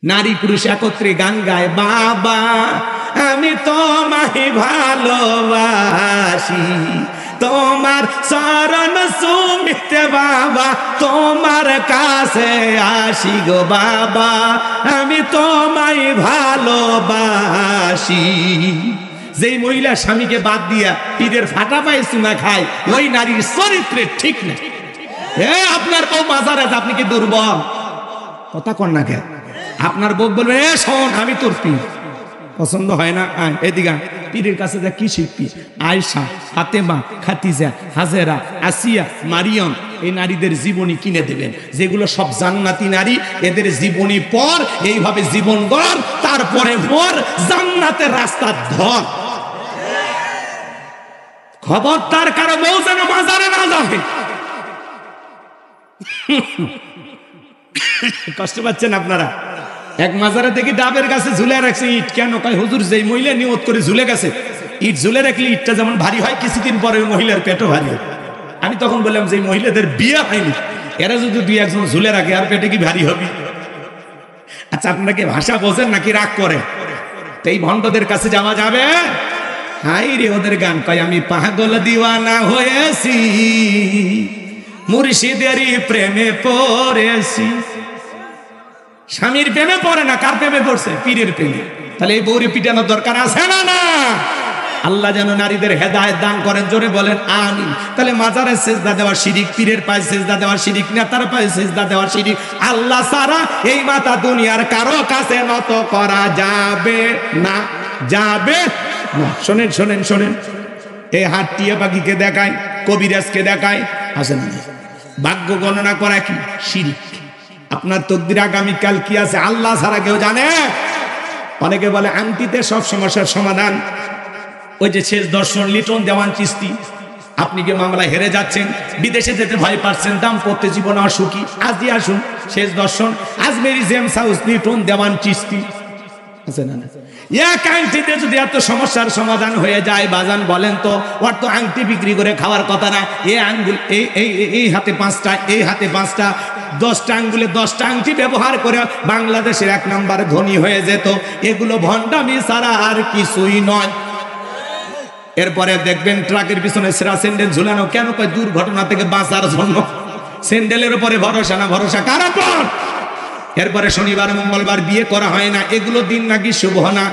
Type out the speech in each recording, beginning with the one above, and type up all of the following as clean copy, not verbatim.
নারী পুরুষ একত্রে গান গায়, বাবা আমি তোমায় ভালোবাসি, তোমার চরণ চুমিতে বাবা তোমার কাছে আসি গো বাবা আমি তোমায় ভালোবাসি। যেই মহিলা স্বামীকে বাদ দিয়া পীরের ফাটা পায়ে চুনা খায়, ওই নারীর চরিত্রে ঠিক না। আপনার বউ মাজারে, আপনি কি দুর্বল? কথা কন না কেন? আপনার বউ বলবে শোন আমি তোর পীর, পছন্দ হয় না এদিকে পীরের কাছে যা কি শিখবি? আয়েশা, ফাতেমা, খাদিজা, হাজেরা, আসিয়া, মারিয়াম, এই নারীদের জীবনী কিনে দেবেন, যেগুলো সব জান্নাতি নারী। এদের জীবনী পর, এইভাবে জীবন গড়, তারপরে পর জান্নাতের রাস্তা ধর। খবরদার কারো বউ যেন মাজারে না যাবে। কষ্ট পাচ্ছেন আপনারা? এক মাজারে দেখি ডাবের গাছে ঝুলে রাখছে ইট। কেন? কয় হুজুর যেই মহিলা নিয়ত করে ঝুলে গেছে, ইট ঝুলে রাখলে ইটটা যেমন ভারী হয়, কিছুদিন পরে ওই মহিলার পেটও ভারী হয়। আমি তখন বললাম যে মহিলাদের বিয়ে হয়নি, এরা যদি দুই একজন ঝুলে রাখে আর পেটে কি ভারী হবে? আচ্ছা আপনারা কি ভাষা বোঝেন নাকি রাগ করে? এই ভণ্ডদের কাছে যাওয়া যাবে? হাই রে ওদের গান কয়, আমি পাগল দিওয়ানা হয়েছি, মুর্শিদেরই প্রেমে পড়েছি। স্বামীর প্রেমে পড়ে না, কার প্রেমে পড়ছে? পীরের প্রেমে। তাহলে এই বউরে পিটানোর দরকার আছে না? না। আল্লাহ যেন নারীদের হেদায়েত দান করেন, জোরে বলেন আমিন। তাহলে মাজারে সেজদা দেওয়া শিরিক, পীরের পায়ে সেজদা দেওয়া শিরিক, নেতার পায়ে সেজদা দেওয়া শিরিক। আল্লাহ ছাড়া এই মাথা দুনিয়ার কারো কাছে নত করা যাবে না, যাবে না। শোনেন শোনেন শোনেন, এই হাত টিয়া পাখিকে দেখায়, কবিরাজকে দেখায়, আছে না? ভাগ্য গণনা করা কি শিরিক? আপনার তকদির আগামীকাল কি আছে আল্লাহ ছাড়া কেউ জানে? অনেকে বলে আংটিতে সব সমস্যার সমাধান। ওই যে শেষ দর্শন লিটন দেওয়ান চিস্তি, আপনি কি মামলায় হেরে যাচ্ছেন, বিদেশে যেতে ভয় পাচ্ছেন, দাম্পত্য জীবন অসুখী, আজই আসুন শেষ দর্শন, আজমেরি জেমস হাউস, লিটন দেওয়ান চিস্তি, আছে না? এক আংটিতে যদি এত সমস্যার সমাধান হয়ে যায়, বাজান বলেন তো, ওর তো আংটি বিক্রি করে খাওয়ার কথা না। এই আঙ্গুল, এই হাতে 5টা, এই হাতে 5টা, 10টা আঙ্গুলে 10টা আংটি ব্যবহার করে বাংলাদেশের 1 নম্বর ধনী হয়ে যেত। এগুলো ভণ্ডামি ছাড়া আর কিছুই নয়। এরপরে দেখবেন ট্রাকের পিছনে সেরা স্যান্ডেল ঝুলানো, কেন? কয় দুর্ঘটনা থেকে বাঁচার জন্য। স্যান্ডেলের উপরে ভরসা না, ভরসা কার উপর? এরপরে শনিবার মঙ্গলবার বিয়ে করা হয় না, এগুলো দিন নাকি শুভ না,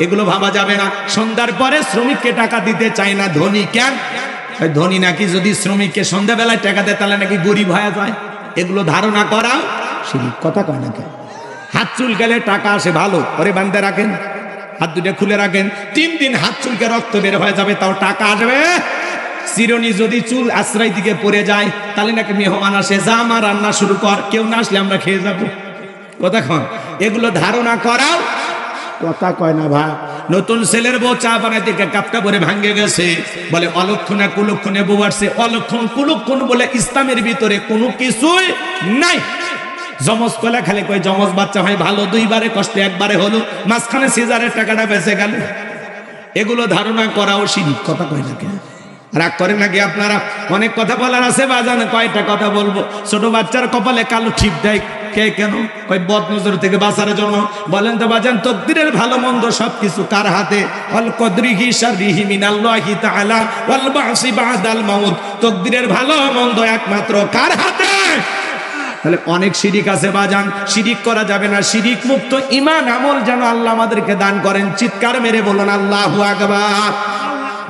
এগুলো ভাবা যাবে না। সন্ধ্যার পরে শ্রমিককে টাকা দিতে চায় না, ধনী কেন? ধনী নাকি যদি শ্রমিককে সন্ধ্যাবেলায় টাকা দেয় তাহলে নাকি গরিব হয়ে যায়। এগুলো ধারণা করা শিরিক। কথা কয় না কেন? হাত চুলকালে টাকা আসে, ভালো করে বাঁধতে রাখেন, হাত দুটো খুলে রাখেন, 3 দিন হাত চুলকে রক্ত বের হয়ে যাবে, তাও টাকা আসবে। চিরুনি যদি চুল আশ্রয় দিকে পড়ে যায় তাহলে নাকি মেহমান আসে, যা আমার রান্না শুরু কর, কেউ না আসলে আমরা খেয়ে যাবো। কথা কন, এগুলো ধারণা করাও। কথা কয় না ভাই। নতুন ছেলের বউ চা বানাইতে কাপটা ভরে ভাঙ্গে গেছে, বলে অলক্ষণে কুলক্ষণে বউ আসছে। অলক্ষণ কুলক্ষণ বলে ইসলামের ভিতরে কোনো কিছুই নাই। জমজ কলা খালি কয় জমজ বাচ্চা হয় ভালো, 2বারে কষ্ট 1বারে হলো, মাঝখানে সিজারের টাকাটা বেঁচে গেল। এগুলো ধারণা করাও শিরিক। কথা কয় না কেন? রাগ করেন নাকি আপনারা? অনেক কথা বলার আছে বাজান, কয়টা কথা বলবো। ছোট বাচ্চার কপালে কালো ঠিপ দেয় কে? কেন? কয় বদ নজর থেকে বাঁচার জন্য। বলেন তো বাজান, তকদিরের ভালো মন্দ সবকিছু কার হাতে? ওয়াল কদরিহি শাররিহি মিনাল্লাহি তাআলা ওয়াল বাসি বাদাল মাউত। তকদিরের ভালো মন্দ একমাত্র কার হাতে? তাহলে অনেক শিরিক আছে বাজান, শিরিক করা যাবে না। শিরিক মুক্ত ঈমান আমল যেন আল্লাহ আমাদেরকে দান করেন। চিৎকার মেরে বলুন আল্লাহু আকবার।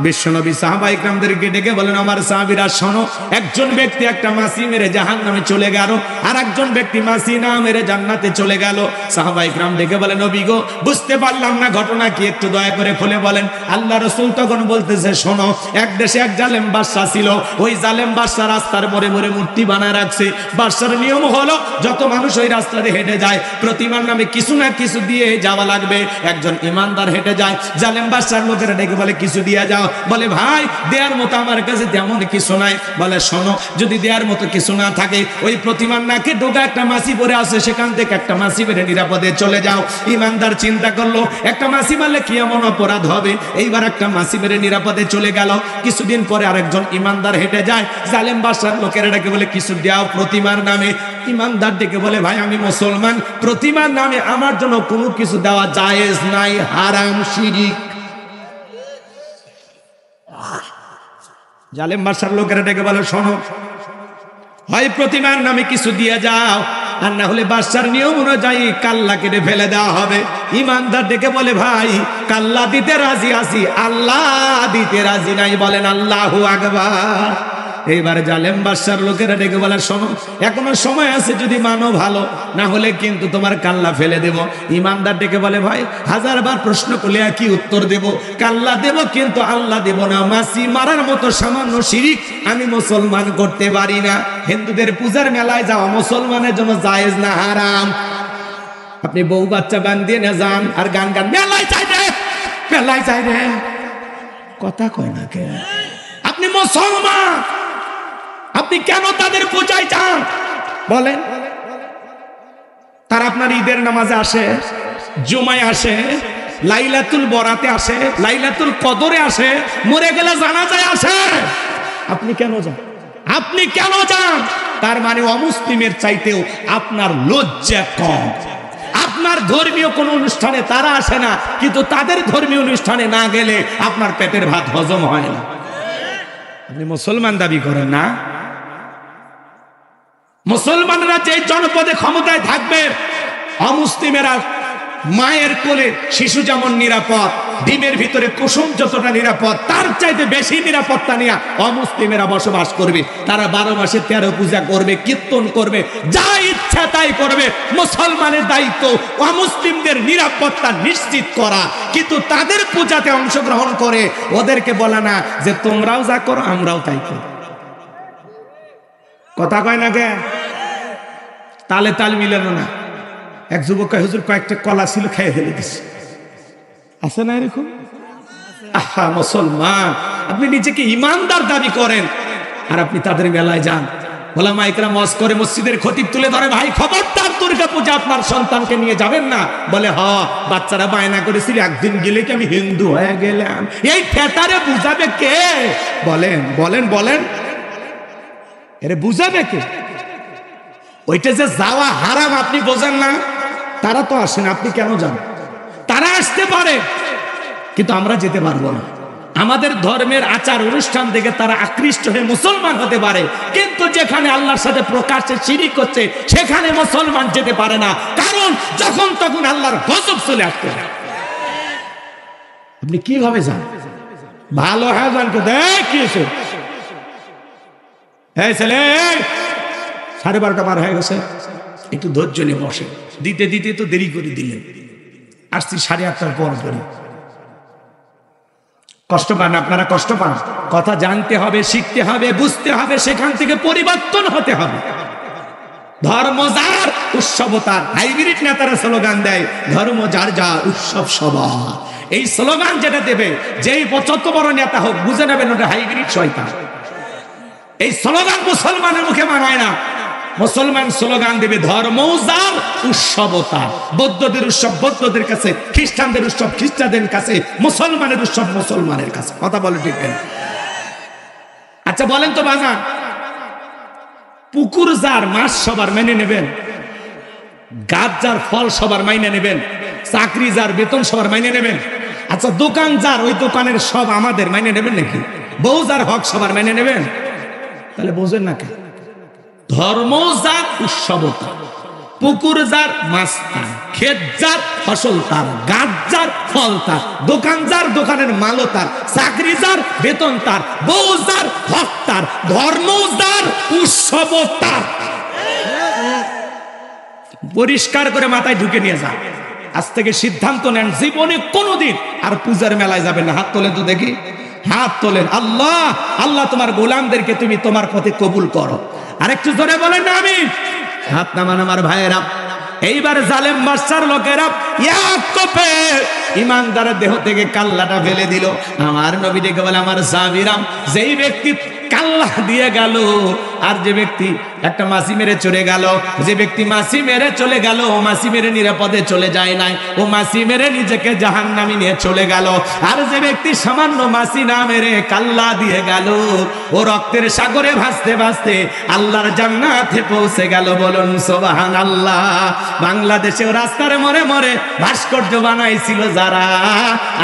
বিশ্বনবী সাহাবা ইকরামদেরকে ডেকে বলেন, আমার সাহাবীরা শোনো, একজন ব্যক্তি একটা মাছি মেরে জাহান্নামে চলে গেল, আর একজন ব্যক্তি মাছি না মেরে জান্নাতে চলে গেল। সাহাবা ইকরাম ডেকে বলে, নবী গো, বুঝতে পারলাম না ঘটনা কি, একটু দয়া করে খুলে বলেন। আল্লাহ রাসূল তখন বলতেছে, শোনো, এক দেশে এক জালেম বাদশা ছিল। ওই জালেম বাদশা রাস্তার মোড়ে মোড়ে মূর্তি বানায় রাখছে। বাদশার নিয়ম হলো যত মানুষ ওই রাস্তাতে হেঁটে যায় প্রতিমার নামে কিছু না কিছু দিয়ে যাওয়া লাগবে। একজন ইমানদার হেঁটে যায়, জালেম বাদশার লোকেরা ডেকে বলে, কিছু দিয়ে যাও। বলে ভাই দেওয়ার মতো আমার কাছে তেমন কিছু নাই। বলে শোনো, যদি দেওয়ার মতো কিছু না থাকে ওই প্রতিমার নাকে ঢোকা একটা মাছি পরে আছে, সেখান থেকে একটা মাছি মেরে নিরাপদে চলে যাও। ইমানদার চিন্তা করলো একটা মাছি মারলে কি এমন অপরাধ হবে, এইবার একটা মাছি মেরে নিরাপদে চলে গেল। কিছুদিন পরে আরেকজন ইমানদার হেঁটে যায়, জালেম বাদশার লোকেরা ডেকে বলে কিছু দাও প্রতিমার নামে। ইমানদার ডেকে বলে ভাই আমি মুসলমান, প্রতিমার নামে আমার জন্য কোনো কিছু দেওয়া জায়েজ নাই, হারাম, শিরিক। জালেম বাদশার লোকেরা ডেকে বলে শোনো, হয় প্রতিমার নামে কিছু দিয়ে যাও, আর না হলে বাদশার নিয়ম অনুযায়ী কাল্লা কেটে ফেলে দেওয়া হবে। ইমানদার ডেকে বলে ভাই কাল্লা দিতে রাজি আছি, আল্লাহ দিতে রাজি নাই। বলেন আল্লাহু আকবার। এইবার জালেম বাদশার লোকেরা ডেকে বলে শোনো, এখনো সময় আছে, যদি মানো ভালো, না হলে কিন্তু তোমার কাল্লা ফেলে দেব। ইমানদার ডেকে বলে ভাই হাজারবার প্রশ্ন করলে কি উত্তর দেব, কাল্লা দেব কিন্তু আল্লাহ দেব না। মাছি মারার মতো সামান্য শিরিক আমি মুসলমান করতে পারি না। হিন্দুদের পূজার মেলায় যাওয়া মুসলমানের জন্য জায়েজ না, হারাম। আপনি বউ বাচ্চা বান্ধিয়ে না যান আর গান গান, মেলায় চাই রে, মেলায় চাই রে, কথা কয় না কে? আপনি মুসলমান, আপনি কেন তাদের পূজায় যান বলেন? তারা আপনার ঈদের নামাজে আসে, জুমায় আসে, লাইলাতুল বরাতে আসে, লাইলাতুল কদরে আসে, মরে গেলে জানাজায় আসে। আপনি কেন যান? আপনি কেন যান? তার মানে অমুসলিমের চাইতেও আপনার লজ্জা কম। আপনার ধর্মীয় কোন অনুষ্ঠানে তারা আসে না, কিন্তু তাদের ধর্মীয় অনুষ্ঠানে না গেলে আপনার পেটের ভাত হজম হয় না। আপনি মুসলমান দাবি করেন না? মুসলমানরা যে জনপদে ক্ষমতায় থাকবে, অমুসলিমেরা মায়ের কোলে শিশু যেমন নিরাপদ, ডিমের ভিতরে কুসুম যতটা নিরাপদ, তার চাইতে বেশি নিরাপত্তা নিয়ে অমুসলিমেরা বসবাস করবে। তারা 12 মাসে 13 পূজা করবে, কীর্তন করবে, যা ইচ্ছা তাই করবে। মুসলমানের দায়িত্ব অমুসলিমদের নিরাপত্তা নিশ্চিত করা, কিন্তু তাদের পূজাতে অংশগ্রহণ করে ওদেরকে বলা না যে তোমরাও যা করো আমরাও তাই করি। কথা কয় না কে? তালে তাল মিলানো না। এক যুবক হুজুর কয়েকটা কলা ছিল, খেয়ে ফেলে দিচ্ছে। আছে না এরকম? আহা মুসলমান, আপনি নিজেকে ইমানদার দাবি করেন আর আপনি তাদের মেলায় যান। ওলামা ইকরাম ওয়াজ করে, মসজিদের খতিব তুলে ধরে, ভাই খবরদার দুর্গা পূজা আপনার সন্তানকে নিয়ে যাবেন না। বলে হ, বাচ্চারা বায়না করেছিল একদিন গেলে কি আমি হিন্দু হয়ে গেলাম। এই ফেতারে বুঝাবে কে? বলেন বলেন বলেন, এরে বুঝাবে কে? ওইটা যে যাওয়া হারাম আপনি বোঝেন না? তারা তো আসেন, আপনি কেন যান? তারা আসতে পারে, কিন্তু আমরা যেতে পারবো না। আমাদের ধর্মের আচার অনুষ্ঠান থেকে তারা আকৃষ্ট হয়ে মুসলমান হতে পারে, কিন্তু যেখানে আল্লাহর সাথে প্রকাশ্যে শিরিক হচ্ছে সেখানে মুসলমান যেতে পারে না, কারণ যখন তখন আল্লাহর গজব চলে আসতে পারে। আপনি কিভাবে যান? ভালো হ্যাঁ যান, তো দেখিয়েছে এই ছেলে 12:30 পার হয়ে গেছে, একটু ধৈর্য নিয়ে বসে। দিতে দিতে তো দেরি করে দিলেন, আসছি 8:30 পর করি। কষ্ট পান আপনারা? কষ্ট পান? কথা জানতে হবে, শিখতে হবে, বুঝতে হবে, সেখান থেকে পরিবর্তন হতে হবে। ধর্ম যার উৎসব তার। হাইব্রিড নেতারা স্লোগান দেয়, ধর্ম যার যার উৎসব সবার। এই স্লোগান যেটা দেবে, যেই যত বড় নেতা হোক, বুঝে নেবেন ওটা হাইব্রিড শয়তান। এই স্লোগান মুসলমানের মুখে মানায় না। মুসলমান স্লোগান দেবে ধর্ম যার উৎসব তার। বৌদ্ধদের উৎসব বৌদ্ধদের কাছে, খ্রিস্টানদের উৎসব খ্রিস্টানদের কাছে, মুসলমানের উৎসব মুসলমানের কাছে। কথা বলে ঠিক? আচ্ছা বলেন তো বাজান, পুকুর যার মাছ সবার মেনে নেবেন, গাছ যার ফল সবার মাইনে নেবেন, চাকরি যার বেতন সবার মাইনে নেবেন। আচ্ছা দোকান যার, ওই দোকানের সব আমাদের মাইনে নেবেন নাকি? বউ যার হক সবার মাইনে নেবেন? তাহলে বোঝেন না কেন? ধর্ম যার উৎসব তার, পুকুর যার মাছ তার, ক্ষেত যার ফসল তার, গাছ যার ফল তার, দোকান যার দোকানের মালও তার, চাকরি যার বেতন তার, বউ যার হক তার, ধর্ম যার উৎসব তার। পরিষ্কার করে মাথায় ঢুকে নিয়ে যান। আজ থেকে সিদ্ধান্ত নেন, জীবনে কোনোদিন আর পূজার মেলায় যাবেন না। হাত তোলেন তো দেখি, হাত তোলেন। আল্লাহ আল্লাহ তোমার গোলামদেরকে তুমি তোমার পথে কবুল করো। আরেকটু জোরে বলেন না আমিন। হাত নামান আমার ভাইয়েরা। এইবার জালেম বাদশার লোকেরা এক কোপে ইমানদারের দেহ থেকে কাল্লাটা ফেলে দিল। আমার নবী ডেকে বলে, আমার সাহাবীরাম, যেই ব্যক্তি কাল্লা দিয়ে গেল আর যে ব্যক্তি একটা মাছি মেরে চলে গেল, যে ব্যক্তি মাছি মেরে চলে গেল ও মাছি মেরে নিরাপদে চলে যায় নাই, ও মাছি মেরে নিজেকে জাহান্নামে নিয়ে চলে গেল। আর যে ব্যক্তি সামান্য মাছি না মেরে কাল্লা দিয়ে গেল ও রক্তের সাগরে ভাসতে ভাসতে আল্লাহর জান্নাতে পৌঁছে গেল। বলুন সুবহানাল্লাহ। বাংলাদেশেও রাস্তার মোড়ে মোড়ে ভাস্কর্য বানাইছিল যারা,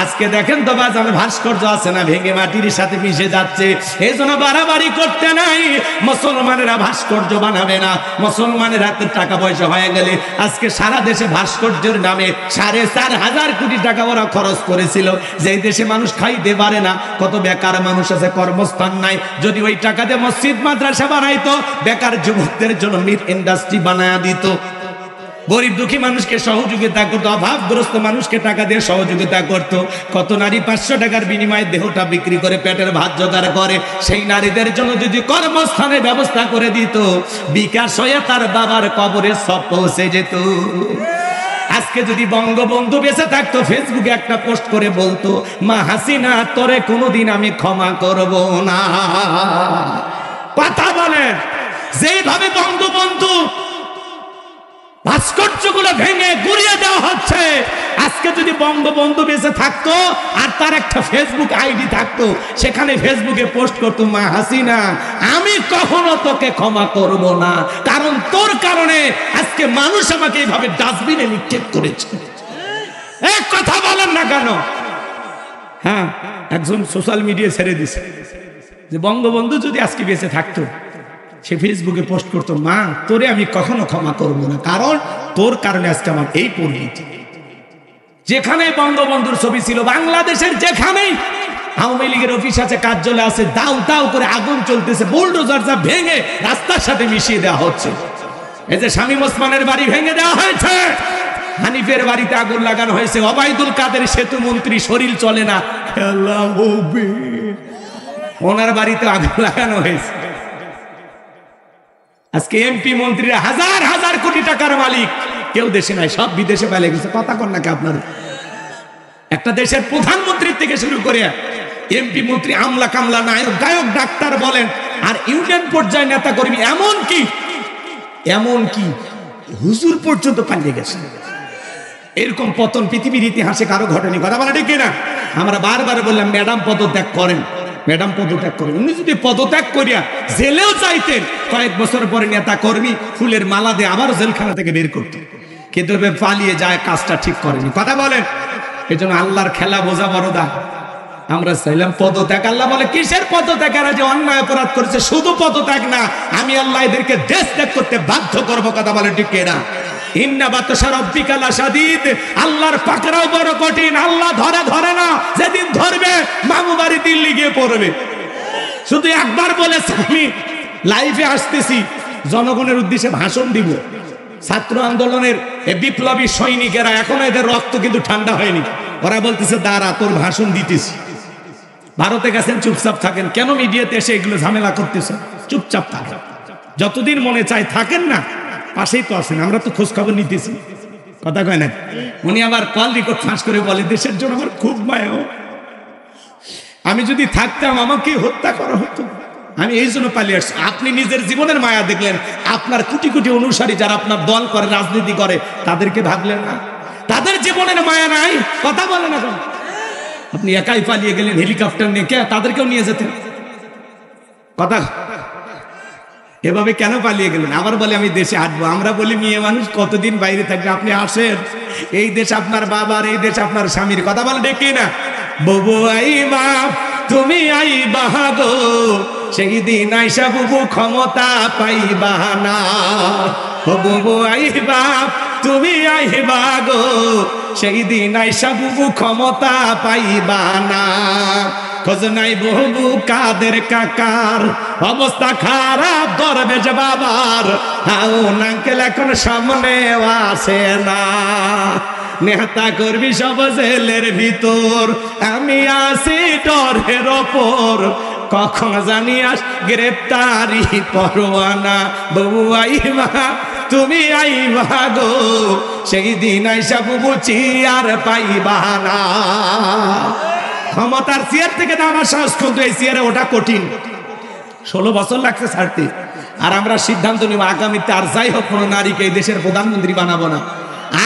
আজকে দেখেন তো বাজার ভাস্কর্য আছে না ভেঙে মাটির সাথে মিশে যাচ্ছে। এই জন্য বাড়াবাড়ি করতে নাই, মুসলমানেরা ভাস্কর্য বানাবে না। মুসলমানের হাতে টাকা পয়সা হয়ে গেলে আজকে সারা দেশে ভাস্কর্যের নামে 4,500 কোটি টাকা ওরা খরচ করেছিল। যেই দেশে মানুষ খাইতে পারে না, কত বেকার মানুষ আছে, কর্মস্থান নাই, যদি ওই টাকাতে মসজিদ মাদ্রাসা বানাইতো, বেকার যুবকদের জন্য মিট ইন্ডাস্ট্রি বানায়া দিত, গরিব দুঃখী মানুষকে সহযোগিতা করতো, অভাবগ্রস্ত মানুষকে টাকা দিয়ে সহযোগিতা করত। কত নারী 500 টাকার বিনিময়ে দেহটা বিক্রি করে পেটের ভাত জোগাড় করে, সেই নারীদের জন্য যদি কর্মস্থানের ব্যবস্থা করে দিত, বিকাশ হয়ে তার বাবার কবরে সব পৌঁছে যেত। আজকে যদি বঙ্গবন্ধু বেঁচে থাকতো, ফেসবুকে একটা পোস্ট করে বলতো, মা হাসিনা তোরে কোনোদিন আমি ক্ষমা করব না। কথা বলেন, যেভাবে বঙ্গবন্ধু ভাস্কর্যগুলো ভেঙে গুড়িয়ে দেওয়া হচ্ছে, আজকে যদি বঙ্গবন্ধু বেঁচে থাকতো আর তার একটা ফেসবুক আইডি থাকতো, সেখানে ফেসবুকে পোস্ট করতো, মা হাসিনা আমি কখনো তোকে ক্ষমা করব না, কারণ তোর কারণে আজকে মানুষ আমাকে এইভাবে ডাস্টবিনে নিক্ষেপ করেছে। এক কথা বলেন না কেন? হ্যাঁ, একজন সোশ্যাল মিডিয়া ছেড়ে দিছে যে বঙ্গবন্ধু যদি আজকে বেঁচে থাকতো, সে ফেসবুকে পোস্ট করতো, মা তোরে আমি কখনো ক্ষমা করব না, কারণ তোর কারণে আজকে আমার এই পরিণতি। যেখানে বঙ্গবন্ধুর ছবি ছিল, বাংলাদেশের যেখানেই আওয়ামী লীগের অফিস আছে, কার্যালয় আছে, দাউ দাউ করে আগুন চলতেছে, বুলডোজার যা ভেঙে রাস্তার সাথে মিশিয়ে দেওয়া হচ্ছে। এই যে শামীম ওসমানের বাড়ি ভেঙে দেওয়া হয়েছে, হানিফের বাড়িতে আগুন লাগানো হয়েছে, ওবায়দুল কাদের সেতু মন্ত্রী শরীর চলে না, ওনার বাড়িতে আগুন লাগানো হয়েছে। আজকে এমপি মন্ত্রীরা হাজার হাজার কোটি টাকার মালিক, কেউ দেশে নাই, সব বিদেশে পালিয়ে গেছে। কথা কন নাকি আপনার? একটা দেশের প্রধানমন্ত্রীর থেকে শুরু করে এমপি মন্ত্রী, আমলা কামলা, নায়ক গায়ক ডাক্তার বলেন, আর ইউনিয়ন পর্যায়ে নেতা কর্মী, এমনকি হুজুর পর্যন্ত পালিয়ে গেছে। এরকম পতন পৃথিবীর ইতিহাসে কারো ঘটেনি। কথা বলে ঠিক না? আমরা বারবার বললাম ম্যাডাম পদত্যাগ করেন, ম্যাডাম পদত্যাগ করেন। উনি যদি পদত্যাগ করিয়া জেলেও চাইতেন, কয়েক বছর পরে নেতা কর্মী ফুলের মালা দিয়ে আবার জেলখানা থেকে বের করতেন, কিন্তু পালিয়ে যায়, কাজটা ঠিক করেনি। কথা বলেন, এই জন্য আল্লাহর খেলা বোঝা বড়দা। আমরা চাইলাম পদত্যাগ, আল্লাহ বলে কিসের পদত্যাগ? এরা যে অন্যায় অপরাধ করেছে, শুধু পদত্যাগ না, আমি আল্লাহ এদেরকে দেশ ত্যাগ করতে বাধ্য করবো। কথা বলে ঠিক না? ইন্না বাতশা রাব্বিকা লাশাদীদ, আল্লাহর পাকড়াও বড় কঠিন। আল্লাহ ধরে না, যেদিন ধরবে মামু বাড়ি দিল্লি গিয়ে পড়বে। শুধু একবার বলেছে, আমি লাইভে আসতেছি, জনগণের উদ্দেশ্যে ভাষণ দিব। ছাত্র আন্দোলনের বিপ্লবী সৈনিকেরা, এখনো এদের রক্ত কিন্তু ঠান্ডা হয়নি, ওরা বলতেছে দাঁড়া তোর ভাষণ দিতেছি। ভারতে গেছেন, চুপচাপ থাকেন, কেন মিডিয়াতে এসে এগুলো ঝামেলা করতেছেন? চুপচাপ থাকেন, যতদিন মনে চায় থাকেন না, পাশেই তো আছেন, আমরা তো খোঁজ খবর নিতেছি। কথা কয় না? উনি আবার কল রেকর্ড ফাঁস করে বলে, দেশের জন্য আমার খুব মায়া, আমি যদি থাকতাম আমাকে হত্যা করা হতো, আমি এই জন্য পালিয়ে আসছি। আপনি নিজের জীবনের মায়া দেখলেন, আপনার কোটি কোটি অনুসারী যারা আপনার দল করে, রাজনীতি করে, তাদেরকে ভাবলেন না? তাদের জীবনের মায়া নাই? কথা বলে না কেন? আপনি একাই পালিয়ে গেলেন হেলিকপ্টার নিয়ে, কে তাদেরকেও নিয়ে যেতেন? কথা এভাবে কেন পালিয়ে গেলেন? আবার বলে আমি দেশে আসবো। আমরা বলি মেয়ে মানুষ কতদিন বাইরে থাকবে, আপনি আসেন, এই দেশ আপনার বাবার, এই দেশ আপনার স্বামীর। কথা বলে ডেকে না, ববু আইবা তুমি আইবা গো, সেই দিন আইসা বুবু ক্ষমতা পাইবা না। ববু আইবা তুমি আইবা গো, সেই দিন আইসা বুবু ক্ষমতা পাইবা না। খোঁজ নাই বহু কাদের কাকার, অবস্থা খারাপ দরবেশ বাবার, হাও নাঙ্কেল এখন সামনে আসে না। নেতা করবি সব জেলের ভিতর, আমি আসি ডরের ওপর, কখন জানি আস গ্রেপ্তারি পরোয়ানা। বউ আইবা তুমি আইবা গো, সেই দিন আইসা বুবু চিয়ার পাইবা না। ক্ষমতার চেয়ার থেকে নামার সাহস, কিন্তু এই চেয়ারে ওটা কঠিন। 16 বছর লাগছে ছাড়তে। আর আমরা সিদ্ধান্ত নিব আগামীতে আর যাই হোক কোনো নারীকে এই দেশের প্রধানমন্ত্রী বানাবো না।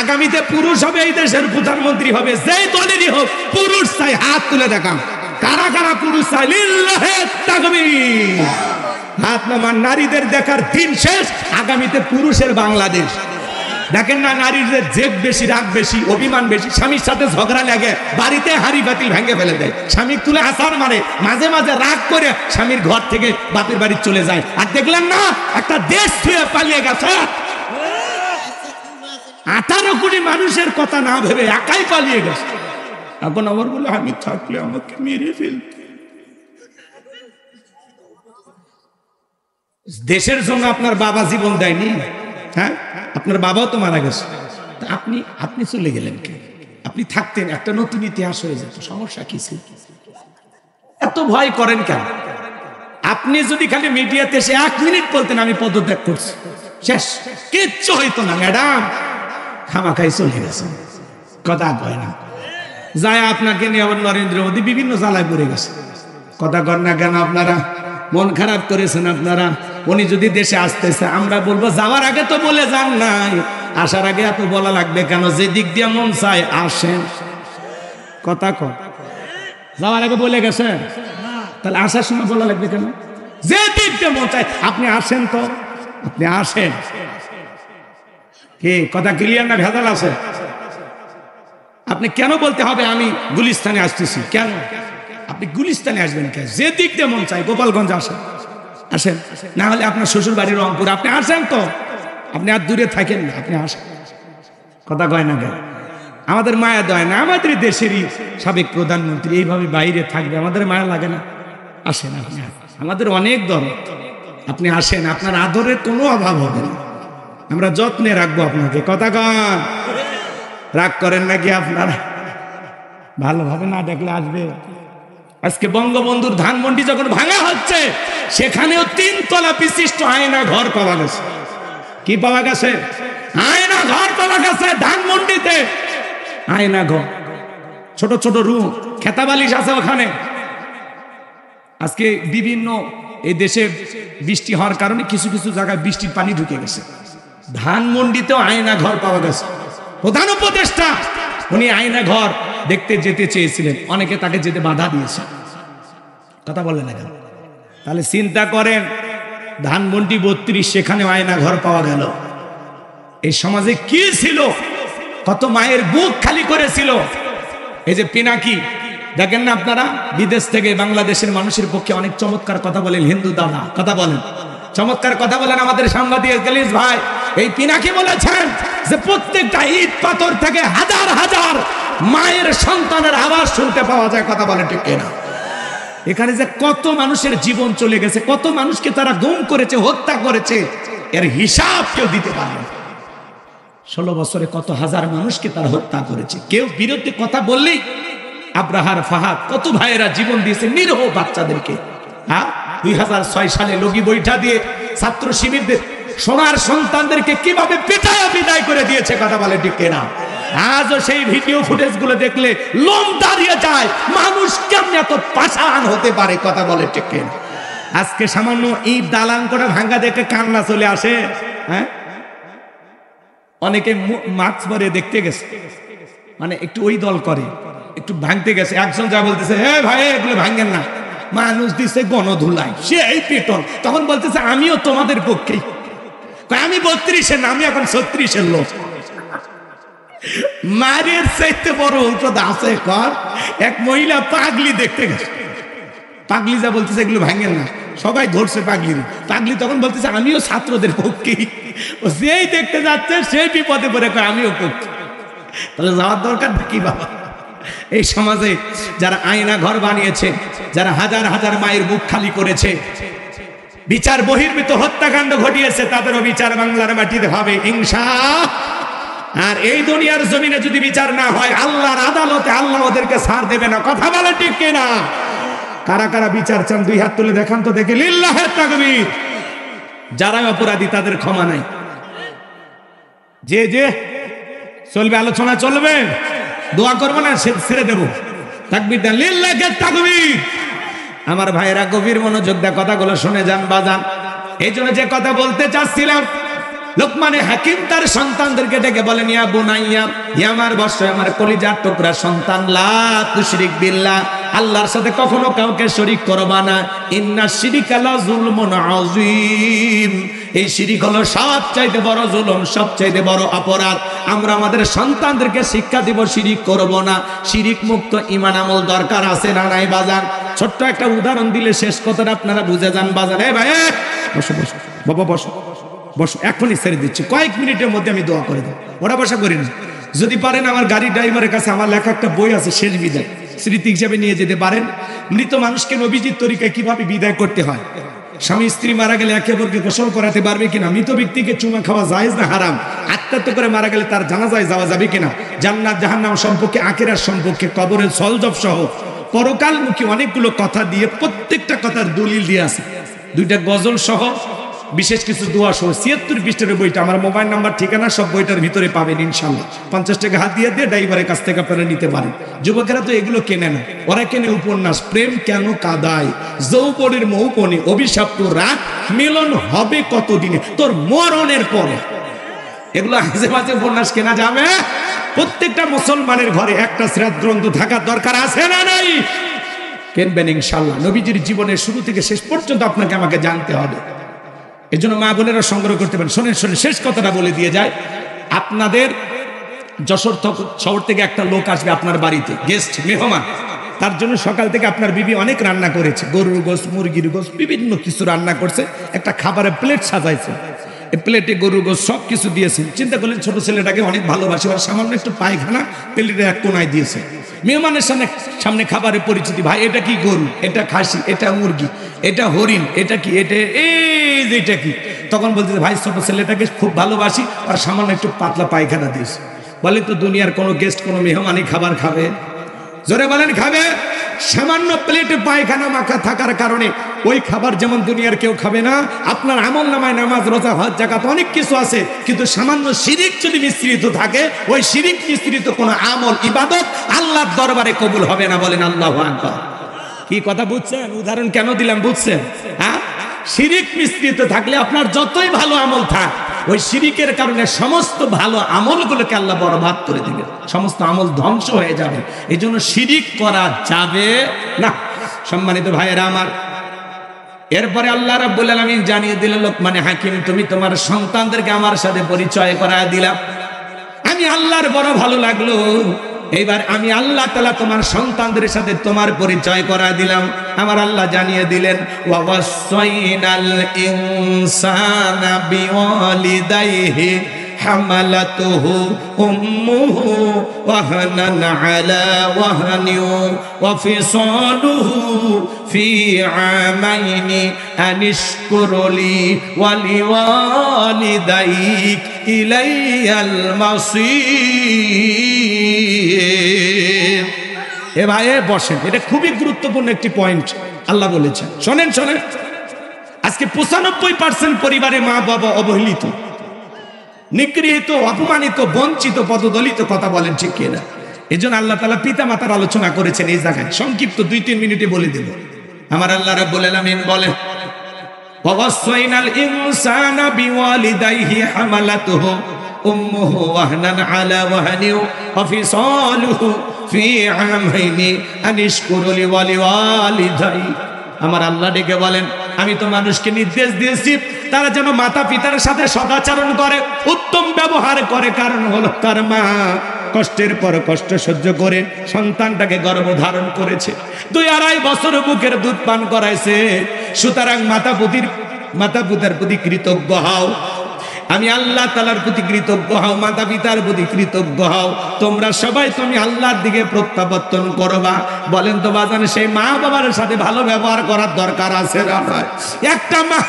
আগামীতে পুরুষ হবে এই দেশের প্রধানমন্ত্রী হবে, যেই দলেরই হোক। পুরুষ চাই, হাত তুলে দেখাম কারা কারা পুরুষ চাই। লিল্লাহে তাকবীর, হাত নামান। নারীদের দেখার দিন শেষ। আগামীতে পুরুষের বাংলাদেশ। দেখেন না, নারীদের জেদ বেশি, রাগ বেশি, অভিমান বেশি। স্বামীর সাথে ঝগড়া লাগে, বাড়িতে হাড়ি বাতিল ভেঙে ফেলে দেয়, স্বামী তুলে আসার মারে, মাঝে মাঝে রাগ করে স্বামীর ঘর থেকে বাপের বাড়ি চলে যায়। আর দেখলেন না, একটা দেশ ছুঁয়ে পালিয়ে গেছে। 18 কোটি মানুষের কথা না ভেবে একাই পালিয়ে গেছে। এখন আমার বলে আমি থাকলে আমাকে মেরে ফেলতে। দেশের জন্য আপনার বাবা জীবন দেয়নি? হ্যাঁ, আপনার বাবাও তো মারা গেছে। আপনি চলে গেলেন কে? আপনি থাকতেন, একটা নতুন ইতিহাস হয়ে যেত। সমস্যা কি ছিল? এত ভয় করেন কেন? আপনি যদি খালি মিডিয়াতে এসে 1 মিনিট বলতেন আমি পদত্যাগ করছি, শেষ, কিচ্ছু হইতো না। ম্যাডাম খামাখাই চলে গেছে, কথা কয় না। যায় আপনাকে নিয়ে আবার নরেন্দ্র মোদী বিভিন্ন জ্বালায় পড়ে গেছে। কথা কর না কেন? আপনারা মন খারাপ করেছেন আপনারা। উনি যদি দেশে আসতেছে, আমরা বলবো যাওয়ার আগে তো বলে যান নাই, আসার আগে এত বলা লাগবে কেন? যে দিক দিয়ে মন চায় আসেন। কথা কর, যাওয়ার আগে বলে গেছে, তাহলে আসার সময় বলা লাগবে কেন? যে দিক দিয়ে মন চায় আপনি আসেন, তো আপনি আসেন। কি কথা ক্লিয়ার না ভেজাল আছে? আপনি কেন বলতে হবে আমি গুলিস্তানে আসতেছি? কেন আপনি গুলিস্তানে আসবেন? কেন? যে দিক দিয়ে মন চাই গোপালগঞ্জ আসেন, আসেন। না হলে আপনার শ্বশুর বাড়ি রংপুর, আপনি আসেন। তো আপনি আর দূরে থাকেন না, আপনি আসেন। কথা কয় না কেন? আমাদের মায়া দয় না? আমাদের দেশেরই সাবেক প্রধানমন্ত্রী এইভাবে বাইরে থাকবে, আমাদের মায়া লাগে না? আসেন আপনি, আমাদের অনেক দরদ। আপনি আসেন, আপনার আদরের কোনো অভাব হবে না, আমরা যত্নে রাখবো আপনাকে। কথা কন, রাগ করেন নাকি আপনারা? ভালোভাবে না দেখলে আসবে। আজকে বঙ্গবন্ধুর ধানমন্ডি যখন ভাঙা হচ্ছে, সেখানেও 3 তলা বিশিষ্ট আয়না ঘর পাওয়া গেছে। কি পাওয়া গেছে? আয়না ঘর পাওয়া গেছে ধানমন্ডিতে। আয়না ঘর, ছোট ছোট রুম, খেতাবালিশ আছে ওখানে। আজকে বিভিন্ন এই দেশে বৃষ্টি হওয়ার কারণে কিছু কিছু জায়গায় বৃষ্টির পানি ঢুকে গেছে। ধানমন্ডিতেও আয়না ঘর পাওয়া গেছে। প্রধান উপদেষ্টা উনি আয়না ঘর দেখতে যেতে চেয়েছিলেন, অনেকে তাকে যেতে বাধা দিয়েছে। কথা বললেন না কেন? তাহলে চিন্তা করেন, ধানমন্ডি 32, সেখানে আয়না ঘর পাওয়া গেল। এই সমাজে কি ছিল? কত মায়ের বুক খালি করেছিল। এই যে পিনাকি, দেখেন না আপনারা, বিদেশ থেকে বাংলাদেশের মানুষের পক্ষে অনেক চমৎকার কথা বলেন। হিন্দু দাদা কথা বলেন, চমৎকার কথা বলেন। আমাদের সাংবাদিক গলিস ভাই এই পিনাকি বলেছেন যে প্রত্যেকটা ইট পাথর থেকে হাজার হাজার মায়ের সন্তানের আওয়াজ শুনতে পাওয়া যায়। কথা বলেন ঠিক কিনা? এখানে যে কত মানুষের জীবন চলে গেছে, কত মানুষকে তারা গুম করেছে, হত্যা করেছে, এর হিসাব কেউ দিতে পারে না। 16 বছরে কত হাজার মানুষকে তারা হত্যা করেছে। কেউ বিরুদ্ধে কথা বললেই আব্রাহার ফাহাদ কত ভাইয়েরা জীবন দিয়েছে নিরীহ বাচ্চাদেরকে। 2006 সালে লগি বৈঠা দিয়ে ছাত্র শিবিরদের সোনার সন্তানদেরকে কিভাবে পিটায়া বিদায় করে দিয়েছে। কথা বলে ঠিক কিনা? আজও সেই ভিডিও ফুটেজ গুলো দেখলে লোম দাঁড়িয়ে যায়, মানুষ কেমন এত পাষাণ হতে পারে। কথা বলে ঠিক কিনা? আজকে সামান্য ইট দালান করে ভাঙ্গা দেখে কান্না চলে আসে। হ্যাঁ, অনেকে মাছ পরে দেখতে গেছে, মানে একটু ওই দল করে, একটু ভাঙতে গেছে। একজন যা বলতেছে, হে ভাই এগুলো ভাঙেন না, মানুষ দিচ্ছে গণধুলাই, সে এই পেটন। তখন বলতেছে আমিও তোমাদের পক্ষেই। আমি 32-এর না, আমি এখন 36-এর লোক। মারের চাইতে বড় ঔষধ আছে কর। এক মহিলা পাগলি দেখতে গেছে, পাগলি যা বলতেছে এগুলো ভাঙেন না, সবাই ধরছে পাগলি। পাগলি তখন বলতেছে আমিও ছাত্রদের পক্ষেই। যেই দেখতে যাচ্ছে সেই বিপদে পড়ে কয় আমিও পক্ষে। তাহলে যাওয়ার দরকার কি বাবা? এই সমাজে যারা আয়না ঘর বানিয়েছে, যারা হাজার হাজার মায়ের বুক খালি করেছে, বিচার বহির্ভূত হত্যাকাণ্ড ঘটিয়েছে, তাদেরও বিচার বাংলার মাটিতে হবে ইনশাআল্লাহ। আর এই দুনিয়ার জমিনে যদি বিচার না হয়, আল্লাহর আদালতে আল্লাহ ওদেরকে ছাড় দেবে না। কথা বলে ঠিক কিনা? কারা কারা বিচার চান 2 হাত তুলে দেখান তো দেখি। লিল্লাহে তাকবীর। যারা অপরাধী তাদের ক্ষমা নাই। যে যে চলবে, আলোচনা চলবে, দোয়া করবো না ছেড়ে দেবো। তাকবীর দেন, লিল্লাহি তাকবীর। আমার ভাইয়েরা গভীর মনোযোগ দিয়ে কথাগুলো শুনে যান বাজান। এই জন্য যে কথা বলতে চাচ্ছিলাম, লোকমানে হাকিম তার সন্তানদেরকে ডেকে বলেন, ইয়া বুনাইয়া, ইয়া আমার বৎস, আমার কলিজার টুকরা সন্তান, লা তুশরিক বিল্লাহ, আল্লাহর সাথে কখনো কাউকে শরীক করবা না। ইন্না শিরিকা লা যুলমুন আযীম, এই শিরিক হলো সবচাইতে বড় জুলুম, সবচাইতে বড় অপরাধ। আমরা আমাদের সন্তানদেরকে শিক্ষা দিব শিরিক করব না। শিরিক মুক্ত ঈমান আমল দরকার আছে না নাই বাজান? ছোট্ট একটা উদাহরণ দিলে শেষ কথাটা আপনারা বুঝে যান বাজান। এই ভাই বসো বসো বাবা, বসো বসো, এখনই ছেড়ে দিচ্ছি, কয়েক মিনিটের মধ্যে আমি দোয়া করে দেব। ওরা বসা করি না, যদি পারেন আমার গাড়ি ড্রাইভারের কাছে আমার লেখা একটা বই আছে, শেষ বিদায়, স্মৃতি হিসাবে নিয়ে যেতে পারেন। মৃত মানুষকে নবীজির তরিকায় কিভাবে বিদায় করতে হয়, স্বামী স্ত্রী মারা গেলে একে অপরকে গোসল করাতে পারবে কিনা, মৃত ব্যক্তিকে চুমা খাওয়া জায়েজ না হারাম, আত্মহত্যা করে মারা গেলে তার জানাজায় যাওয়া যাবে কিনা, জান্নাত জাহান্নাম সম্পর্কে, আখিরাত সম্পর্কে, কবরের সলজব সহ পরকালমুখী অনেকগুলো কথা দিয়ে, প্রত্যেকটা কথার দলিল দিয়ে আছে, দুইটা গজল সহ বিশেষ কিছু দোয়া সহ ৭৬ পৃষ্ঠার বইটা, আমার মোবাইল নাম্বার ঠিকানা সব বইটার ভিতরে পাবেন ইনশাল্লাহ। ৫০ টাকা হাত দিয়ে ড্রাইভারের কাছ থেকে আপনারা নিতে পারেন। যুবকেরা তো এগুলো কেনে না, ওরা কেনে উপন্যাস, প্রেম কেন কাদায়, যৌবনের মৌবনে অভিশপ্ত রাত, মিলন হবে কতদিনে, তোর মরণের পরে। এগুলো আজে বাজে উপন্যাস কেনা যাবে? প্রত্যেকটা মুসলমানের ঘরে একটা সিরাত গ্রন্থ থাকার দরকার আছে না নাই? কিনবেন ইনশাল্লাহ। নবীজির জীবনের শুরু থেকে শেষ পর্যন্ত আপনাকে আমাকে জানতে হবে। এই জন্য মা বোনেরা সংগ্রহ করতে পারেন। শোনেন শোনেন, শেষ কথাটা বলে দিয়ে যায়। আপনাদের যশোর শহর থেকে একটা লোক আসবে আপনার বাড়িতে, গেস্ট, মেহমান। তার জন্য সকাল থেকে আপনার বিবি অনেক রান্না করেছে, গরুর গোশত, মুরগির গোশত, বিভিন্ন কিছু রান্না করছে, একটা খাবারের প্লেট সাজাইছে, এই প্লেটে গরুর গোশত সব কিছু দিয়েছেন। চিন্তা করলেন ছোট ছেলেটাকে অনেক ভালোবাসে, আর সামান্য একটু পায়খানা প্লেটের এক কোনায় দিয়েছে। মেহমানের সামনে খাবারের পরিচিতি, ভাই এটা কি গরু, এটা খাসি, এটা মুরগি, এটা হরিণ, এটা কি, এটা কি। তখন বলতেছে, ভাই ছোট ছেলেটাকে খুব ভালোবাসি, আর সামান্য একটু পাতলা পায়খানা দিয়েছে। বলে তো দুনিয়ার কোনো গেস্ট, কোনো মেহমানই খাবার খাবে? জোরে বলেন খাবে? সামান্য প্লেটে পায়খানা মাখা থাকার কারণে ওই খাবার যেমন দুনিয়ার কেউ খাবে না। আপনার আমল নামায় নামাজ, রোজা, হজ, যাকাত অনেক কিছু আছে, কিন্তু সামান্য শিরিক যদি মিশ্রিত থাকে, ওই শিরিক মিশ্রিত কোনো আমল, ইবাদত আল্লাহর দরবারে কবুল হবে না। বলেন আল্লাহু আকবার। কি কথা বুঝছেন? উদাহরণ কেন দিলাম বুঝছেন? হ্যাঁ, শিরিক মিশ্রিত থাকলে আপনার যতই ভালো আমল থাক, ওই শিরিকের কারণে সমস্ত ভালো আমলগুলোকে আল্লাহ বরবাদ করে দিবে, সমস্ত আমল ধ্বংস হয়ে যাবে। এই জন্য শিরিক করা যাবে না। সম্মানিত ভাইয়েরা আমার, এরপরে আল্লাহ রাব্বুল আলামিন জানিয়ে দিলেন, লোকমানে হাকিম, তুমি তোমার সন্তানদেরকে আমার সাথে পরিচয় করায় দিলাম, আমি আল্লাহর বড় ভালো লাগলো। এইবার আমি আল্লাহ তাআলা তোমার সন্তানদের সাথে তোমার পরিচয় করা দিলাম। আমার আল্লাহ জানিয়ে দিলেন, ওয়া ওয়াসাইনাল ইনসানা বিওয়ালিদাইহি হামালাতুহু উম্মুহু ওয়াহানান আলা ওয়াহানিন ওয়া ফিসালুহু ফি আমাইনি আনিশকুরলি ওয়া লিওয়ালিদাইক ইলাইয়াল মাসির। এ ভাই বসেন, এটা খুবই গুরুত্বপূর্ণ একটি পয়েন্ট আল্লাহ বলেছেন। শোনেন শোনেন, আজকে ৯৫% পরিবারে মা বাবা অবহেলিত, নিগৃহীত, অপমানিত, বঞ্চিত, পদদলিত, কথা বলেন ঠিক কিনা? এই জন্য আল্লাহ তাআলা পিতা মাতার আলোচনা করেছেন এই জায়গায়। সংক্ষিপ্ত ২-৩ মিনিটে বলে দেব। আমার আল্লাহ রাব্বুল আলামিন বলেন, ওয়াসাইনাল ইনসানা বিওয়ালিদাইহি হামালাতুহু উম্মুহু ওয়াহনান আলা ওয়াহনিন ওয়া ফিসালুহু ফি আমাইনি আনিশকুরলি ওয়া লিওয়ালিদাই। আমার আল্লাহ ডেকে বলেন, আমি তো মানুষকে নির্দেশ দিয়েছি তারা যেন মাতা পিতার সাথে সদাচরণ করে, উত্তম ব্যবহার করে। কারণ হলো তার মা কষ্টের পর কষ্ট সহ্য করে সন্তানটাকে গর্ভধারণ করেছে, ২-২.৫ বছর বুকের দুধ পান করাইছে। সুতরাং মাতা পিতার প্রতি কৃতজ্ঞ হও। আমি আল্লাহ তাআলার প্রতি কৃতজ্ঞ হও, মাতা পিতার প্রতি কৃতজ্ঞ হও। তোমরা সবাই তুমি আল্লাহর দিকে প্রত্যাবর্তন করবা। বলেন তো বাজান, সেই মা বাবার সাথে ভালো ব্যবহার করার দরকার আছে না? একটা মা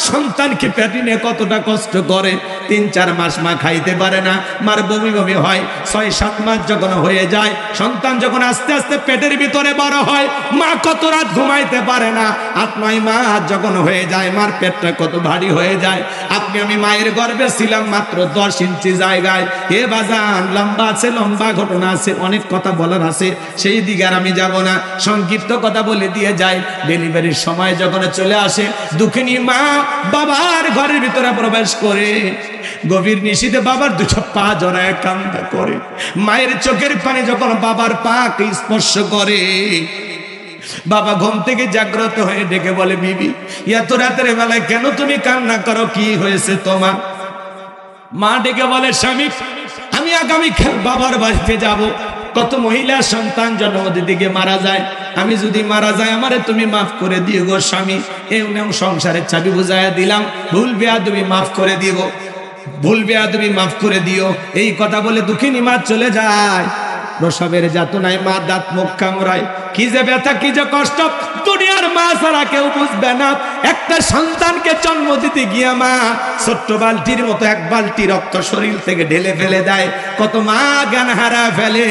সন্তানকে পেটে নিয়ে কতটা কষ্ট করে, ৩-৪ মাস মা খাইতে পারে না, মার বমি বমি হয়। ৬-৭ মাস যখন হয়ে যায়, সন্তান যখন আস্তে আস্তে পেটের ভিতরে বড় হয়, মা কত রাত ঘুমাইতে পারে না। ৮-৯ মাস যখন হয়ে যায়, মার পেটটা কত ভারী হয়ে যায়। আপনি আমি মায়ের গর্ভে ছিলাম মাত্র 10 ইঞ্চি জায়গায়। হে বাজান, লম্বা আছে, লম্বা ঘটনা আছে, অনেক কথা বলার আছে, সেই দিকে আর আমি যাব না, সংক্ষিপ্ত কথা বলে দিয়ে যাই। ডেলিভারির সময় যখন চলে আসে, দুঃখিনী মা বাবার ঘরের ভিতরে প্রবেশ করে গভীর নিশীথে বাবার দুটো পা জড়ায় কান্না করে। মায়ের চোখের পানি যখন বাবার পাকে স্পর্শ করে, বাবা ঘুম থেকে জাগ্রত হয়ে ডেকে বলে, বিবি এত রাতের বেলায় কেন তুমি কান্না করো, কি হয়েছে তোমার? মা ডেকে বলে, স্বামী আমি আগামীকাল বাবার বাড়িতে যাব। কত মহিলা সন্তান জন্ম দিকে মারা যায়, আমি যদি মারা যাই আমারে তুমি মাফ করে দিও গো স্বামী। এই সংসারের চাবি বুঝাইয়া দিলাম, ভুল বেয়াদবি মাফ করে দিব, ভুল বেয়াদবি মাফ করে দিও। এই কথা বলে দুঃখিনী মা চলে যায়। প্রসবের যাতনায় মা দাঁত মুখ কামড়ায়, কি যে ব্যথা, কি যে কষ্ট, দুনিয়ার মা ছাড়া কেউ বুঝবে না। একটা সন্তানকে জন্ম দিতে গিয়া মা ছোট্ট বালতির মতো এক বালতি রক্ত শরীর থেকে ঢেলে ফেলে দেয়। কত মা জ্ঞান হারা ফেলে।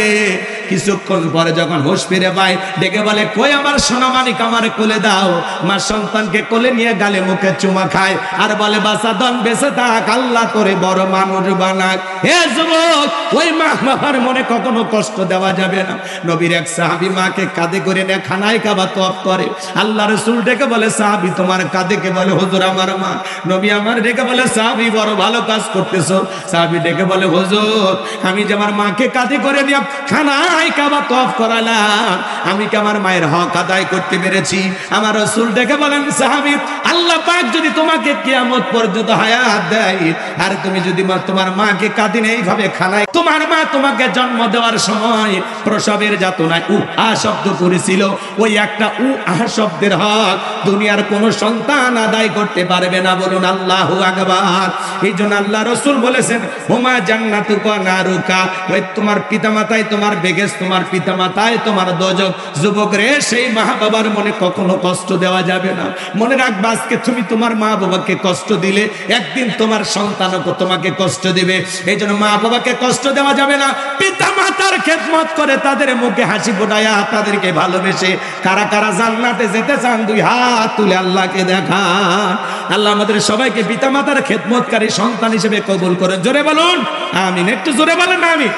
কিছুক্ষণ পরে যখন হুঁশ ফিরে পায়, ডেকে বলে, কই আমার সোনামানিক, আমারে কোলে দাও। মা সন্তানকে কোলে নিয়ে গালে মুখে চুমা খায় আর বলে, বাসা দন বেঁচে থাক, আল্লাহ তোরে বড় মানুষ বানাক। হে যুবক, ওই মা বাবার মনে কখনো কষ্ট দেওয়া যাবে না। নবীর এক সাহাবী মাকে কাঁধে করে নিয়ে খানায় কাবা তওয়াফ করে। আল্লাহ রাসূল ডেকে বলে, সাহাবী তোমার কাঁধে কে? বলে, হুজুর আমার মা। নবী আমার ডেকে বলে, সাহাবী বড় ভালো কাজ করতেছো। সাহাবী ডেকে বলে, হুজুর আমি যে আমার মাকে কাঁধে করে নিয়ে খানায় কাবা তওয়াফ করালাম, আমি কি আমার মায়ের হক আদায় করতে পেরেছি? আমার রাসূল ডেকে বলেন, সাহাবী আল্লাহ পাক যদি তোমাকে কিয়ামত পর্যন্ত হায়াত দেয় আর তুমি যদি তোমার মাকে কাঁধে নিয়ে এইভাবে খানায়, তোমার মা তোমাকে জন্ম দেওয়ার সময় প্রসবের যাতনায় আ শব্দ করেছিল, ওই একটা আ শব্দের হক দুনিয়ার কোন সন্তান আদায় করতে পারবে না। বলুন আল্লাহু আকবার। এই জন্য আল্লাহ রাসূল বলেছেন, হুমা জান্নাতুকা নারুকা, ওই তোমার পিতামাতাই তোমার বেহেশত, তোমার পিতামাতাই তোমার দোজখ। যুবক রে, সেই মা বাবার মনে কখনো কষ্ট দেওয়া যাবে না। মনে রাখবা, আজকে তুমি তোমার মা বাবাকে কষ্ট দিলে, একদিন তোমার সন্তানও তোমাকে কষ্ট দিবে। এই জন্য মা বাবাকে কষ্ট দেওয়া যাবে না। পিতা মাতার খেদমত করে তাদের মুখে হাসি ফোটায়া তাদেরকে ভালোবেসে কারা কারা জান্নাতে যেতে চান, দুই হাত তুলে আল্লাহকে দেখান। আল্লাহ আমাদের সবাইকে পিতা মাতার খেদমতকারী সন্তান হিসেবে কবুল করেন। জোরে বলুন আমিন। একটু জোরে বলেন আমিন।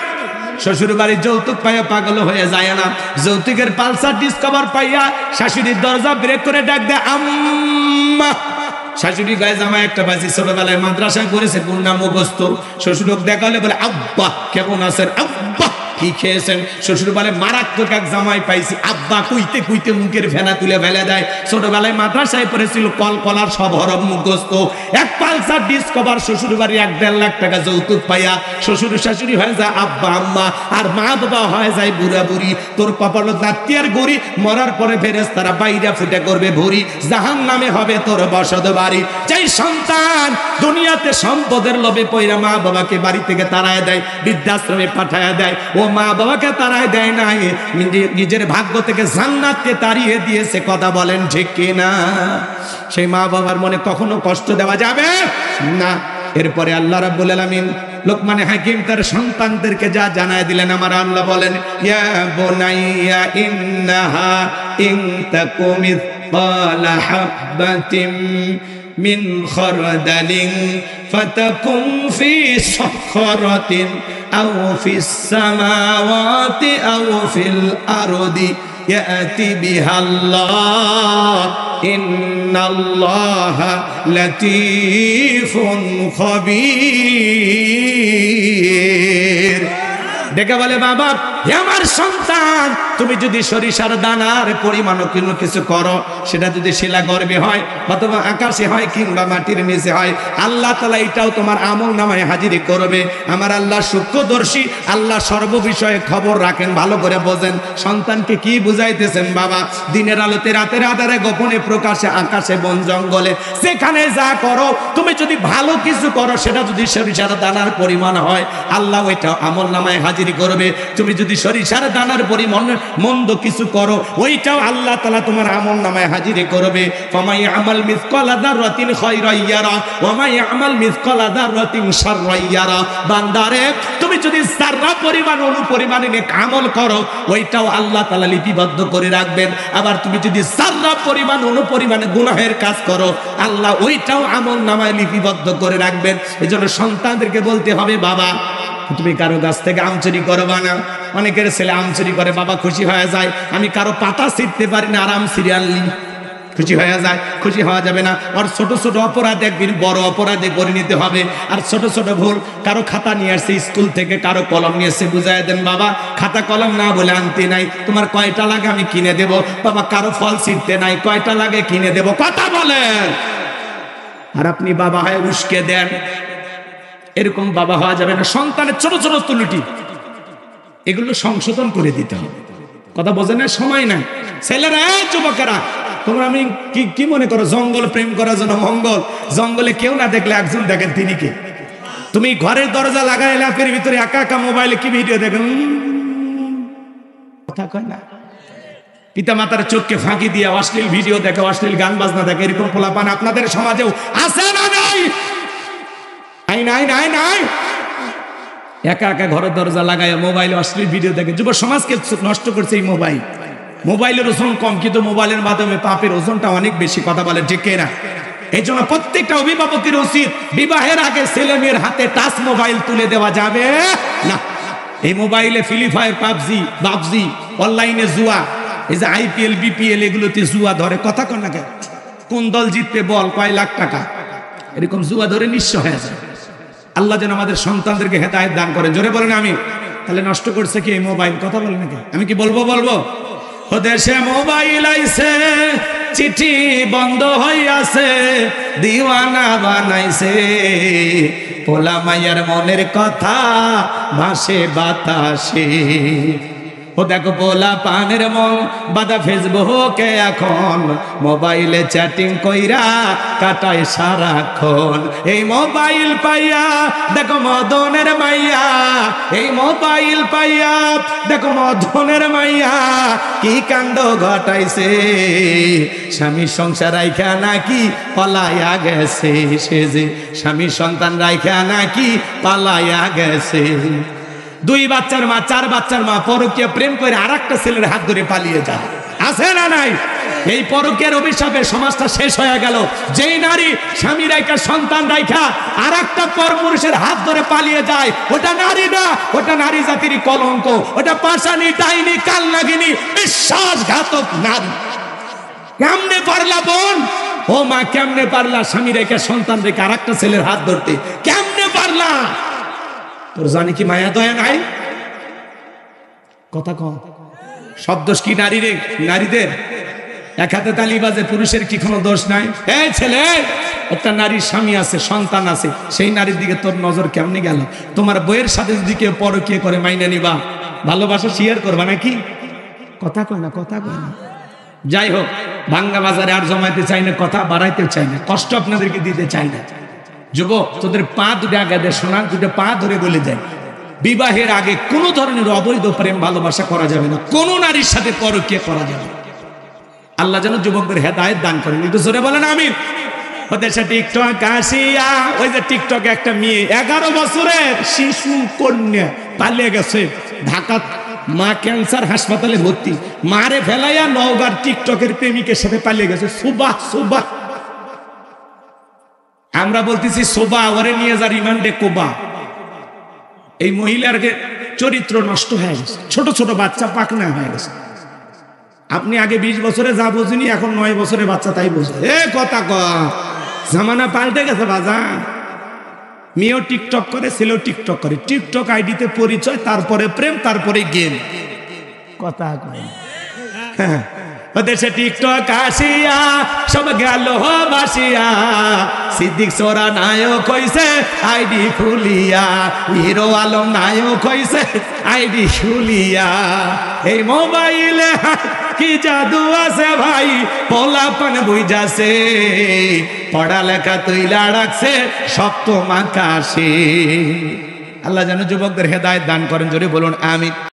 শ্বশুর বাড়ির যৌতুক পাইয়া পাগল হয়ে যায় না, যৌতুকের পালসার ডিসকভার পাইয়া শাশুড়ির দরজা ব্রেক করে ডাক দেয়, আম্মা। শাশুড়ি গায়ে জামা একটা বাজি, ছোটবেলায় মাদ্রাসায় পড়েছে, পূর্ণা মুখস্থ। শ্বশুর দেখালে বলে, আব্বা কেমন আছেন? আব্বা কি খেয়েছেন? শ্বশুর বলে, মারাত্মক এক জামাই পাইছি। আব্বা কুইতে কুইতে মুখের ফেনা তুলে ফেলে দেয়। ছোটবেলায় মাদ্রাসায় পড়েছিল, কলকলার সব হরফ মুখস্থ। এক পালসার ডিসকভার, শ্বশুর বাড়ি 1.5 লাখ টাকা যৌতুক পাইয়া শ্বশুর শাশুড়ি হয়ে যায় আব্বা আম্মা, আর মা বাবা হয়ে যায় বুড়া বুড়ি। তোর কপাল নাতিয়ার গড়ি, মরার পরে ফেরেশতারা বাইরে ফুটে করবে ভুরি, জাহান্নামে হবে তোর বসত বাড়ি। যেই সন্তান দুনিয়াতে সম্পদের লোভে পয়রা মা বাবাকে বাড়ি থেকে তাড়ায় দেয়, বৃদ্ধাশ্রমে পাঠায় দেয়, ও মা বাবাকে তাড়ায় দেয় নাই, নিজের ভাগ্য থেকে জান্নাতকে তাড়িয়ে দিয়েছে। কথা বলেন ঠিক কিনা? সেই মা বাবার মনে কখনো কষ্ট দেওয়া যাবে না। এরপরে আল্লাহ রাব্বুল আলামিন লোকমান হাকিম তার সন্তানদেরকে যা জানায় দিলেন, আমার আল্লাহ বলেন, ইয়া বুনাইয়া ইন্নাহা ইন তাকুম মিসকালা হাববাতিন মিন খারদালিন ফাতাকুম ফি সাখরাতিন আও ফিস সামাওয়াতি আও ফিল আরদি ইয়াতি বিহাল্লাহ ইন্নাল্লাহা লাতীফুন খাবীর। ডেকে বলে, বাবা আমার সন্তান, তুমি যদি সরিষার দানার পরিমাণ কিছু করো, সেটা যদি শিলা গর্ভে হয় অথবা আকাশে হয় কিংবা মাটির নিচে হয়, আল্লাহ তাআলা এটাও তোমার আমল নামায় হাজিরি করবে। আমার আল্লাহ সূক্ষ্মদর্শী, আল্লাহ সর্ববিষয়ে খবর রাখেন। ভালো করে বোঝেন সন্তানকে কি বুঝাইতেছেন। বাবা দিনের আলোতে রাতের আধারে গোপনে প্রকাশে আকাশে বন জঙ্গলে সেখানে যা করো, তুমি যদি ভালো কিছু করো, সেটা যদি সরিষার দানার পরিমাণ হয়, আল্লাহ ওইটা আমল নামায় হাজিরি করবে। তুমি যদি যদি সরিষার দানার পরিমাণ মন্দ কিছু করো, ওইটাও আল্লাহ তাআলা তোমার আমলনামায় হাজিরে করবে। ফামাই আমাল মিসকালা যাররাতিন খায়রান ইয়ারা ওয়া মাই আমাল মিসকালা যাররাতিন শাররান ইয়ারা। বান্দারে, তুমি যদি সাররা পরিমাণ অনুপরিমাণে নেক আমল করো, ওইটাও আল্লাহ তাআলা লিপিবদ্ধ করে রাখবেন। আবার তুমি যদি সাররা পরিমাণ অনুপরিমাণে গুনাহের কাজ করো, আল্লাহ ওইটাও আমলনামায় লিপিবদ্ধ করে রাখবেন। এজন্য সন্তানদেরকে বলতে হবে, বাবা তুমি কারো গাছ থেকে আম চুরি করবা না। অনেকের ছেলে আম চুরি করে, বাবা খুশি হয়ে যায়। আমি কারো পাতা ছিঁড়তে পারি না, আর আম সিরিয়াল নিই, খুশি হয়ে যায়। খুশি হওয়া যাবে না। আর ছোট ছোট অপরাধ একদিন বড় অপরাধে করে নিতে হবে। আর ছোট ছোট ভুল, কারো খাতা নিয়ে আসছে স্কুল থেকে, কারো কলম নিয়ে এসে বুঝাই দেন, বাবা খাতা কলম না বলে আনতে নাই, তোমার কয়টা লাগে আমি কিনে দেব। বাবা কারো ফল ছিঁড়তে নাই, কয়টা লাগে কিনে দেব, কথা বলেন। আর আপনি বাবা হয়ে উস্কে দেন, এরকম বাবা হওয়া যাবে না। সন্তানের ছোট ছোট ত্রুটি এগুলো সংশোধন করে দিতে হবে, কথা বোঝেন না, সময় নাই। ছেলেরা, যুবকেরা, তোমরা আমি কি মনে করো জঙ্গল প্রেম করার জন্য মঙ্গল? জঙ্গলে কেউ না দেখলে একজন দেখেন, তিনি কে? তুমি ঘরের দরজা লাগাই এলাকার ভিতরে একা একা মোবাইলে কি ভিডিও দেখেন, কথা কয় না। পিতা মাতার চোখকে ফাঁকি দিয়ে অশ্লীল ভিডিও দেখে, অশ্লীল গান বাজনা দেখে, এরকম পোলাপান আপনাদের সমাজেও আছে না নাই? নাই নাই নাই। একা একা ঘরের দরজা লাগায় মোবাইলে অশ্লীল ভিডিও দেখে। যুব সমাজকে নষ্ট করছে এই মোবাইল। মোবাইলের ওজন কম, কিন্তু মোবাইলের মাধ্যমে পাপের ওজনটা অনেক বেশি, কথা বলে ঠিক না? এই জন্য প্রত্যেকটা অভিভাবকের উচিত বিবাহের আগে ছেলে মেয়ের হাতে টাচ মোবাইল তুলে দেওয়া যাবে না। এই মোবাইলে ফ্রি ফায়ার, পাবজি, অনলাইনে জুয়া, এই যে IPL BPL এগুলোতে জুয়া ধরে, কথা কন না কেন? কোন দল জিতবে বল, কয় লাখ টাকা, এরকম জুয়া ধরে নিঃস্ব হয়ে যায়। আল্লাহ যেন আমাদের সন্তানদেরকে হেদায়েত দান করেন, জোরে বলেন আমি। তাহলে নষ্ট করছে কি এই মোবাইল, কথা বলেন নাকি? আমি কি বলবো? ও দেশে মোবাইল আইছে, চিঠি বন্ধ হইয়াছে, দিওয়ানা বানাইছে, পোলা মাইয়ার মনের কথা ভাসে বাতাসে। ও দেখো পোলা পানের মন বাদা ফেসবুকে এখন, মোবাইলে চ্যাটিং কইরা কাটায় সারাক্ষণ। এই মোবাইল পাইয়া দেখো মদনের মাইয়া, এই মোবাইল পাইয়া দেখো মদনের মাইয়া কি কাণ্ড ঘটাইছে। স্বামীর সংসার রাইখা নাকি পালাইয়া গেছে, সে যে স্বামীর সন্তান রাইখা নাকি পালাইয়া গেছে। 2 বাচ্চার মা, 4 বাচ্চার মা পরকীয়া প্রেম করে আরেকটা ছেলের হাত ধরে পালিয়ে যায়, আছে না নাই? এই পরকীয়ার অভিশাপে সমাজটা শেষ হয়ে গেল। যেই নারী স্বামী রাইখা সন্তান রাইখা আরেকটা পরপুরুষের হাত ধরে পালিয়ে যায়, ওটা নারী না, ওটা নারী জাতির কলঙ্ক, ওটা পাশানি, ডাইনি, কালনাগিনী, বিশ্বাসঘাতক নারী। কেমনে পারলা বোন, ও মা, কেমনে পারলা স্বামী রেখে সন্তান রেখে আরেকটা ছেলের হাত ধরতে? কেমনে পারলা? তোর জানি কি মায়া দয়া নাই? কথা কম। সব দোষ কি নারীদের? এক হাতে তালি বাজে, পুরুষের কি কোনো দোষ নাই? এই ছেলে, একটা নারীর স্বামী আছে, সন্তান আছে, সেই নারীর দিকে তোর নজর কেমনে গেল? তোমার বইয়ের সাথে যদি কেউ পরকীয়া করে মাইনে নিবা, ভালোবাসা শেয়ার করবা নাকি? কথা কয় না, কথা কয় না। যাই হোক, ভাঙ্গা বাজারে আর জমাইতে চাই না, কথা বাড়াইতে চাই না, কষ্ট আপনাদেরকে দিতে চাই না। যুবক, তোদের পা দুটো আগে দে, সোনার দুটো পা ধরে বলে যায়, বিবাহের আগে কোনো ধরনের অবৈধ প্রেম ভালোবাসা করা যাবে না, কোনো নারীর সাথে পরকীয়া করা যাবে না। আল্লাহ যেন যুবকদের হেদায়েত দান করেন, একটু জোরে বলেন আমিন। ওদের সাথে টিকটক আসিয়া, ওই যে টিকটকে একটা মেয়ে 11 বছরের শিশু কন্যা পালিয়ে গেছে ঢাকা, মা ক্যান্সার হাসপাতালে ভর্তি, মারে ফেলাইয়া নওগাঁর টিকটকের প্রেমিকের সাথে পালিয়ে গেছে। সুবাহ, আমরা বলতেছি সোবা, ওরে নিয়ে যা রিমান্ডে কোবা। এই মহিলার চরিত্র নষ্ট হয়ে গেছে, ছোট ছোট বাচ্চা পাকনা হয়ে গেছে। আপনি আগে 20 বছরে যা বুঝিনি, এখন 9 বছরের বাচ্চা তাই বোঝে। কথা জামানা পাল্টে গেছে বাজান। মেয়েও টিকটক করে, ছেলেও টিকটক করে, টিকটক আইডিতে পরিচয়, তারপরে প্রেম, তারপরে গেম। কথা কয় দেশে টিকটক আসিয়া সব গেল বাসিয়া, সিদ্দিক সোরা নায়ক হইছে আইডি খুলিয়া, হিরো আলম নায়ক হইছে আইডি খুলিয়া। এই মোবাইলে কি জাদু আছে ভাই, পোলাপান বুঝাছে, পড়ালেখা তুইলা রাখছে সপ্তম আকাশে। আল্লাহ যেন যুবকদের হেদায়েত দান করেন, জোরে বলুন আমিন।